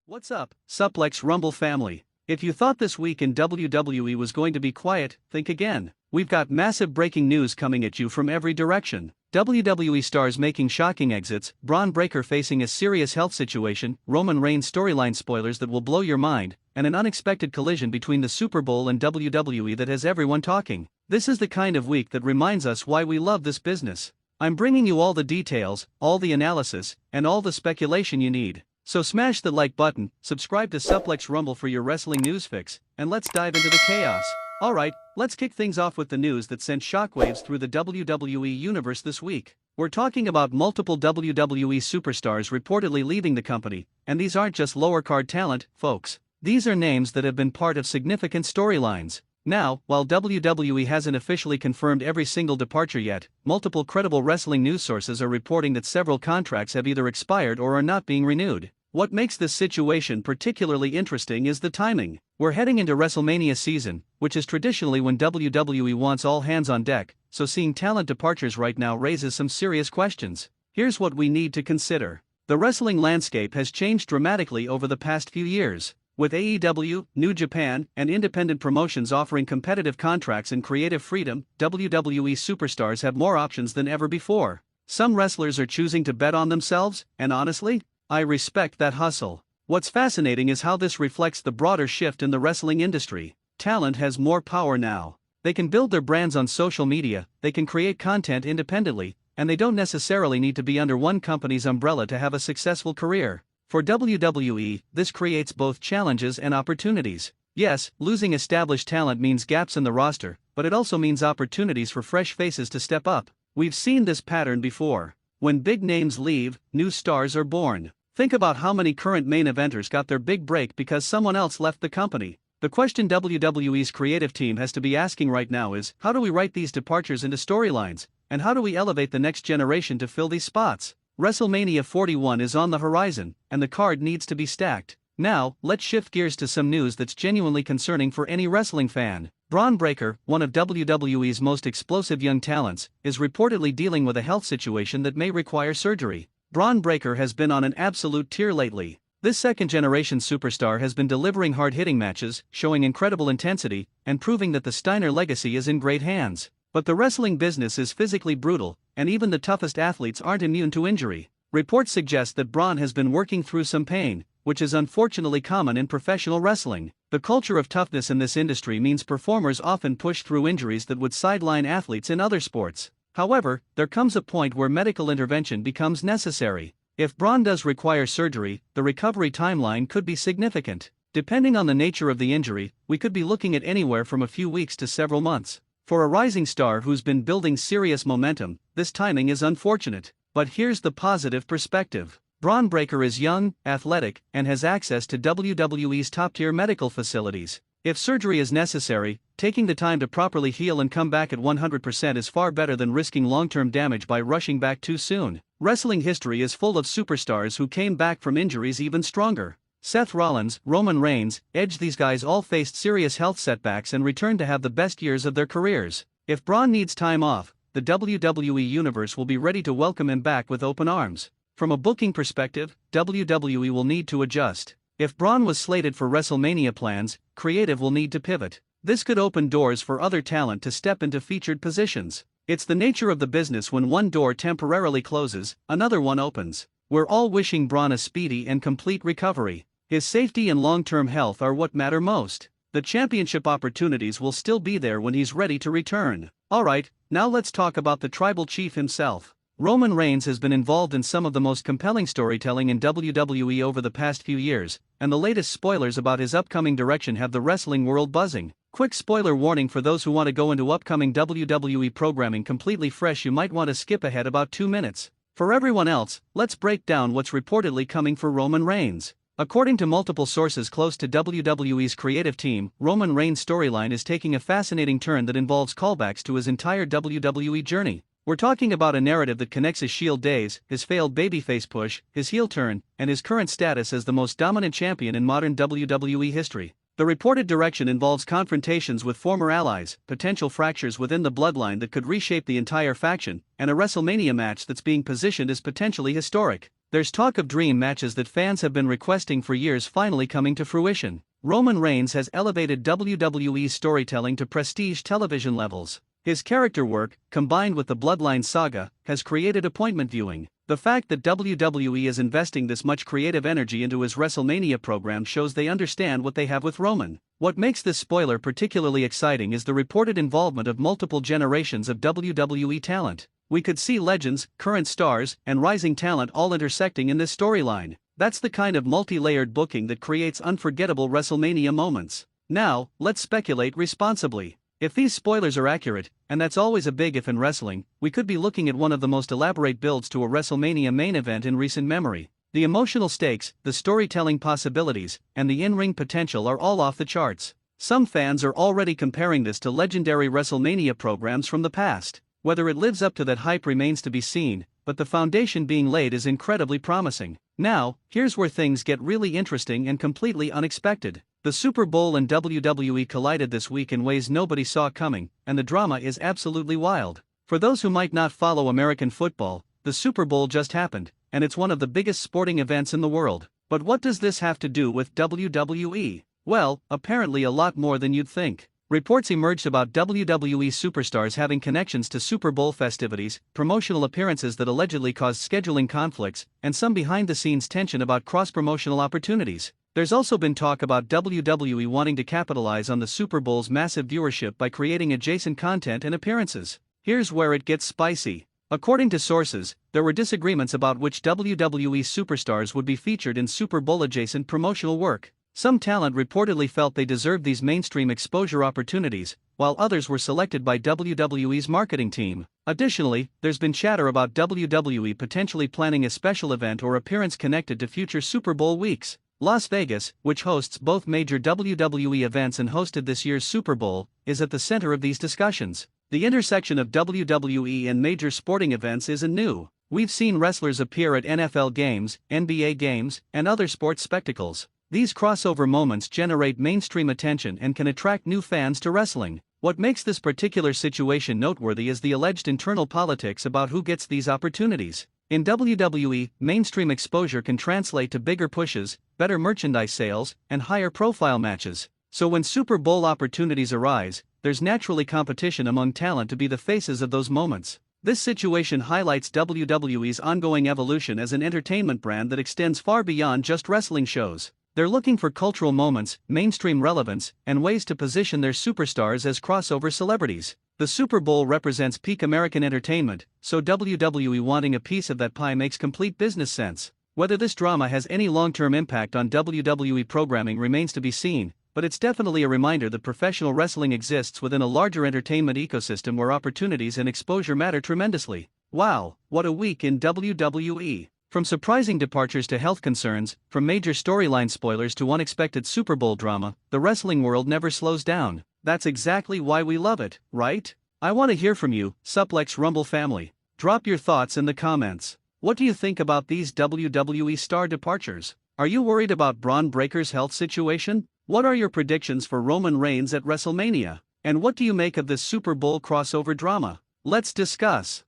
What's up, Suplex Rumble family? If you thought this week in WWE was going to be quiet, think again. We've got massive breaking news coming at you from every direction. WWE stars making shocking exits, Bronn Breaker facing a serious health situation, Roman Reigns storyline spoilers that will blow your mind, and an unexpected collision between the Super Bowl and WWE that has everyone talking. This is the kind of week that reminds us why we love this business. I'm bringing you all the details, all the analysis, and all the speculation you need. So smash the like button, subscribe to Suplex Rumble for your wrestling news fix, and let's dive into the chaos. Alright, let's kick things off with the news that sent shockwaves through the WWE universe this week. We're talking about multiple WWE superstars reportedly leaving the company, and these aren't just lower card talent, folks. These are names that have been part of significant storylines. Now, while WWE hasn't officially confirmed every single departure yet, multiple credible wrestling news sources are reporting that several contracts have either expired or are not being renewed. What makes this situation particularly interesting is the timing. We're heading into WrestleMania season, which is traditionally when WWE wants all hands on deck, so seeing talent departures right now raises some serious questions. Here's what we need to consider. The wrestling landscape has changed dramatically over the past few years. With AEW, New Japan, and independent promotions offering competitive contracts and creative freedom, WWE superstars have more options than ever before. Some wrestlers are choosing to bet on themselves, and honestly, I respect that hustle. What's fascinating is how this reflects the broader shift in the wrestling industry. Talent has more power now. They can build their brands on social media, they can create content independently, and they don't necessarily need to be under one company's umbrella to have a successful career. For WWE, this creates both challenges and opportunities. Yes, losing established talent means gaps in the roster, but it also means opportunities for fresh faces to step up. We've seen this pattern before. When big names leave, new stars are born. Think about how many current main eventers got their big break because someone else left the company. The question WWE's creative team has to be asking right now is, how do we write these departures into storylines, and how do we elevate the next generation to fill these spots? WrestleMania 41 is on the horizon, and the card needs to be stacked. Now, let's shift gears to some news that's genuinely concerning for any wrestling fan. Bronn Breaker, one of WWE's most explosive young talents, is reportedly dealing with a health situation that may require surgery. Bronn Breaker has been on an absolute tear lately. This second-generation superstar has been delivering hard-hitting matches, showing incredible intensity, and proving that the Steiner legacy is in great hands. But the wrestling business is physically brutal, and even the toughest athletes aren't immune to injury. Reports suggest that Bron has been working through some pain, which is unfortunately common in professional wrestling. The culture of toughness in this industry means performers often push through injuries that would sideline athletes in other sports. However, there comes a point where medical intervention becomes necessary. If Bron does require surgery, the recovery timeline could be significant. Depending on the nature of the injury, we could be looking at anywhere from a few weeks to several months. For a rising star who's been building serious momentum, this timing is unfortunate. But here's the positive perspective. Bronn Breaker is young, athletic, and has access to WWE's top-tier medical facilities. If surgery is necessary, taking the time to properly heal and come back at 100% is far better than risking long-term damage by rushing back too soon. Wrestling history is full of superstars who came back from injuries even stronger. Seth Rollins, Roman Reigns, Edge, these guys all faced serious health setbacks and returned to have the best years of their careers. If Bron needs time off, the WWE Universe will be ready to welcome him back with open arms. From a booking perspective, WWE will need to adjust. If Bron was slated for WrestleMania plans, creative will need to pivot. This could open doors for other talent to step into featured positions. It's the nature of the business: when one door temporarily closes, another one opens. We're all wishing Bron a speedy and complete recovery. His safety and long-term health are what matter most. The championship opportunities will still be there when he's ready to return. Alright, now let's talk about the tribal chief himself. Roman Reigns has been involved in some of the most compelling storytelling in WWE over the past few years, and the latest spoilers about his upcoming direction have the wrestling world buzzing. Quick spoiler warning for those who want to go into upcoming WWE programming completely fresh: you might want to skip ahead about 2 minutes. For everyone else, let's break down what's reportedly coming for Roman Reigns. According to multiple sources close to WWE's creative team, Roman Reigns' storyline is taking a fascinating turn that involves callbacks to his entire WWE journey. We're talking about a narrative that connects his Shield days, his failed babyface push, his heel turn, and his current status as the most dominant champion in modern WWE history. The reported direction involves confrontations with former allies, potential fractures within the bloodline that could reshape the entire faction, and a WrestleMania match that's being positioned as potentially historic. There's talk of dream matches that fans have been requesting for years finally coming to fruition. Roman Reigns has elevated WWE's storytelling to prestige television levels. His character work, combined with the Bloodline saga, has created appointment viewing. The fact that WWE is investing this much creative energy into his WrestleMania program shows they understand what they have with Roman. What makes this spoiler particularly exciting is the reported involvement of multiple generations of WWE talent. We could see legends, current stars, and rising talent all intersecting in this storyline. That's the kind of multi-layered booking that creates unforgettable WrestleMania moments. Now, let's speculate responsibly. If these spoilers are accurate, and that's always a big if in wrestling, we could be looking at one of the most elaborate builds to a WrestleMania main event in recent memory. The emotional stakes, the storytelling possibilities, and the in-ring potential are all off the charts. Some fans are already comparing this to legendary WrestleMania programs from the past. Whether it lives up to that hype remains to be seen, but the foundation being laid is incredibly promising. Now, here's where things get really interesting and completely unexpected. The Super Bowl and WWE collided this week in ways nobody saw coming, and the drama is absolutely wild. For those who might not follow American football, the Super Bowl just happened, and it's one of the biggest sporting events in the world. But what does this have to do with WWE? Well, apparently a lot more than you'd think. Reports emerged about WWE superstars having connections to Super Bowl festivities, promotional appearances that allegedly caused scheduling conflicts, and some behind-the-scenes tension about cross-promotional opportunities. There's also been talk about WWE wanting to capitalize on the Super Bowl's massive viewership by creating adjacent content and appearances. Here's where it gets spicy. According to sources, there were disagreements about which WWE superstars would be featured in Super Bowl-adjacent promotional work. Some talent reportedly felt they deserved these mainstream exposure opportunities, while others were selected by WWE's marketing team. Additionally, there's been chatter about WWE potentially planning a special event or appearance connected to future Super Bowl weeks. Las Vegas, which hosts both major WWE events and hosted this year's Super Bowl, is at the center of these discussions. The intersection of WWE and major sporting events isn't new. We've seen wrestlers appear at NFL games, NBA games, and other sports spectacles. These crossover moments generate mainstream attention and can attract new fans to wrestling. What makes this particular situation noteworthy is the alleged internal politics about who gets these opportunities. In WWE, mainstream exposure can translate to bigger pushes, better merchandise sales, and higher profile matches. So when Super Bowl opportunities arise, there's naturally competition among talent to be the faces of those moments. This situation highlights WWE's ongoing evolution as an entertainment brand that extends far beyond just wrestling shows. They're looking for cultural moments, mainstream relevance, and ways to position their superstars as crossover celebrities. The Super Bowl represents peak American entertainment, so WWE wanting a piece of that pie makes complete business sense. Whether this drama has any long-term impact on WWE programming remains to be seen, but it's definitely a reminder that professional wrestling exists within a larger entertainment ecosystem where opportunities and exposure matter tremendously. Wow, what a week in WWE! From surprising departures to health concerns, from major storyline spoilers to unexpected Super Bowl drama, the wrestling world never slows down. That's exactly why we love it, right? I want to hear from you, Suplex Rumble family. Drop your thoughts in the comments. What do you think about these WWE star departures? Are you worried about Bronn Breaker's health situation? What are your predictions for Roman Reigns at WrestleMania? And what do you make of this Super Bowl crossover drama? Let's discuss.